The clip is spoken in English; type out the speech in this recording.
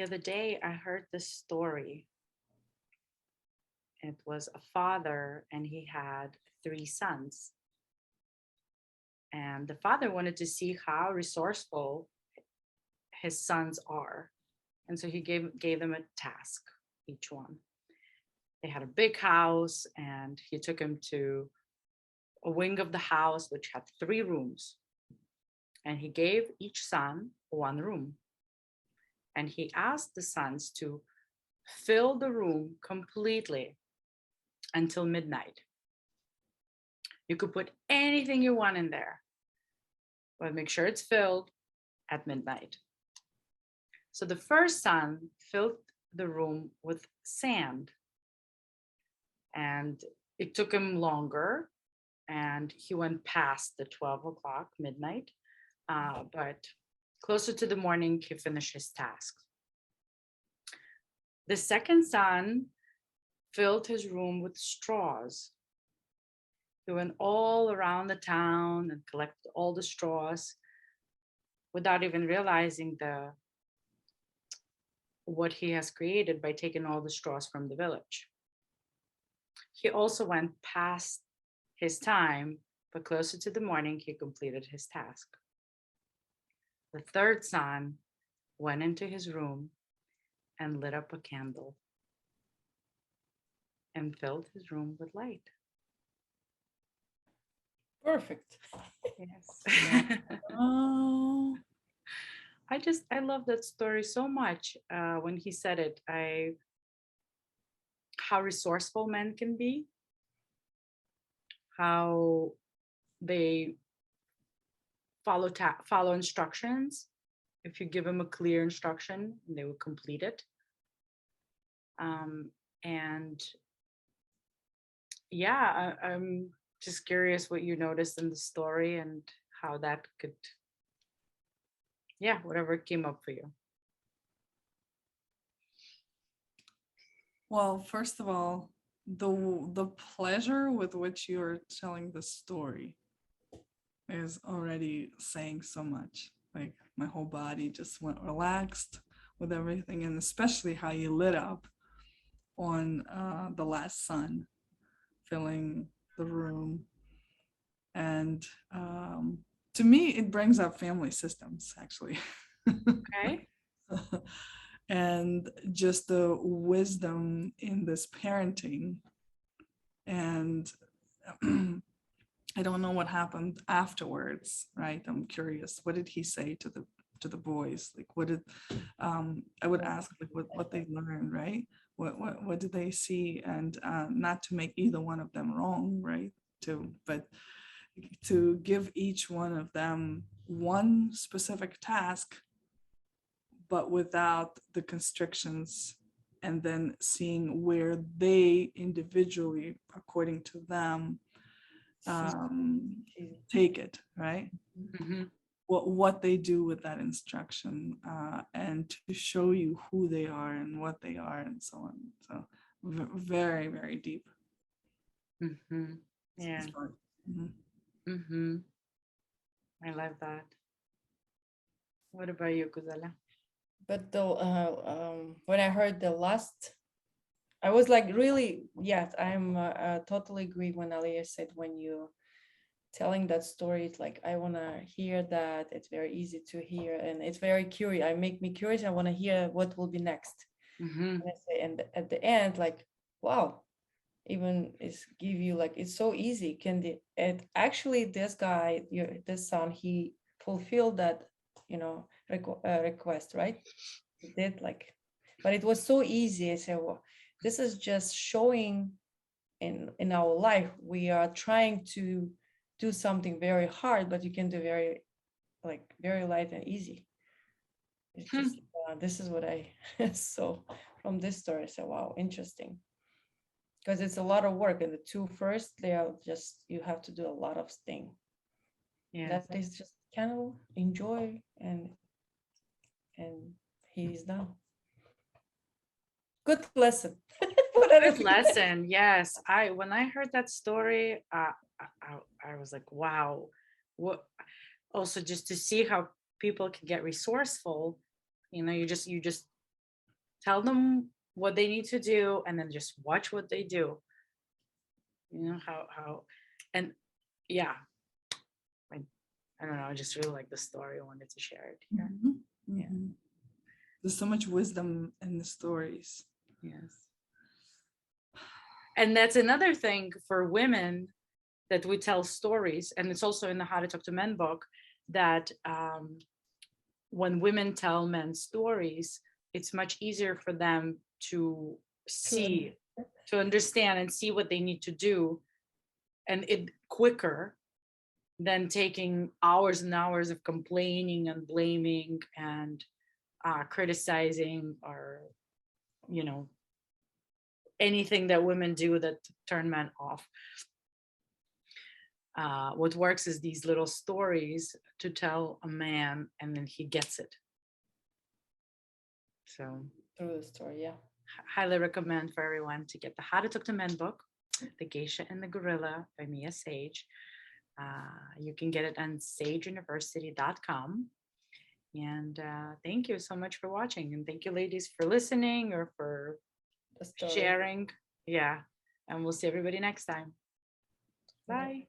other day I heard this story. It was a father and he had three sons. And the father wanted to see how resourceful his sons are. And so he gave them a task, each one. They had a big house and he took them to a wing of the house which had three rooms. And he gave each son one room. And he asked the sons to fill the room completely until midnight. You could put anything you want in there, but make sure it's filled at midnight. So the first son filled the room with sand, and it took him longer, and he went past the 12 o'clock midnight, but closer to the morning, he finished his task. The second son filled his room with straws. He went all around the town and collected all the straws without even realizing what he has created by taking all the straws from the village. He also went past his time, but closer to the morning, he completed his task. The third son went into his room and lit up a candle and filled his room with light. Perfect. Yes. Oh, I love that story so much. When he said it, how resourceful men can be, how they follow instructions. If you give them a clear instruction, they will complete it. And yeah, I'm just curious what you noticed in the story and how that could, yeah, whatever came up for you. well, first of all, the pleasure with which you're telling the story is already saying so much. Like my whole body just went relaxed with everything, and especially how you lit up on the last sun, filling the room. And to me, it brings up family systems, actually. Okay. And just the wisdom in this parenting. And I don't know what happened afterwards, right? I'm curious. What did he say to the boys? Like, what did I would ask, like, what they learned, right? What did they see? And not to make either one of them wrong, right? But to give each one of them one specific task, but without the constrictions, and then seeing where they individually, according to them, take it, right? Mm-hmm. What they do with that instruction, and to show you who they are and what they are and so on. So very, very deep. Mm-hmm. Yeah. Mhm. Mm-hmm. I love that. What about you, Kuzala? But though, when I heard the last, I was like, really, yes, I'm totally agree when Alia said when you telling that story, it's like I want to hear that. It's very easy to hear, and it's very curious. I make me curious. I want to hear what will be next. Mm-hmm. And I say, and at the end, like, wow, even it's give you like it's so easy. Can the it actually this guy, this son, he fulfilled that, request, right? He did like, but it was so easy. I said, well, this is just showing in our life we are trying to do something very hard, but you can do very like very light and easy. It's Hmm. just this is what I saw from this story. I said, wow, interesting, because it's a lot of work, and the two first they are just you have to do a lot of thing Yes. that is just kind of enjoy, and he's done. Good lesson. What Good everything. lesson. Yes. When I heard that story, I was like, wow. What also just to see how people can get resourceful, you just tell them what they need to do, and then just watch what they do. You know how, and yeah, I don't know. I just really like the story. I wanted to share it here. Mhm, Yeah. mhm. There's so much wisdom in the stories. Yes. And that's another thing for women, that we tell stories, and it's also in the How to Talk to Men book, that when women tell men stories, it's much easier for them to see, to understand and see what they need to do, and it quicker than taking hours and hours of complaining and blaming and criticizing, or you know, anything that women do that turn men off. What works is these little stories to tell a man, and then he gets it. So Through the story, yeah. highly recommend for everyone to get the How to Talk to Men book, The Geisha and the Gorilla by Mia Sage. You can get it on sageuniversity.com. And thank you so much for watching. And thank you, ladies, for listening or for The story. sharing. Yeah. And we'll see everybody next time. Bye.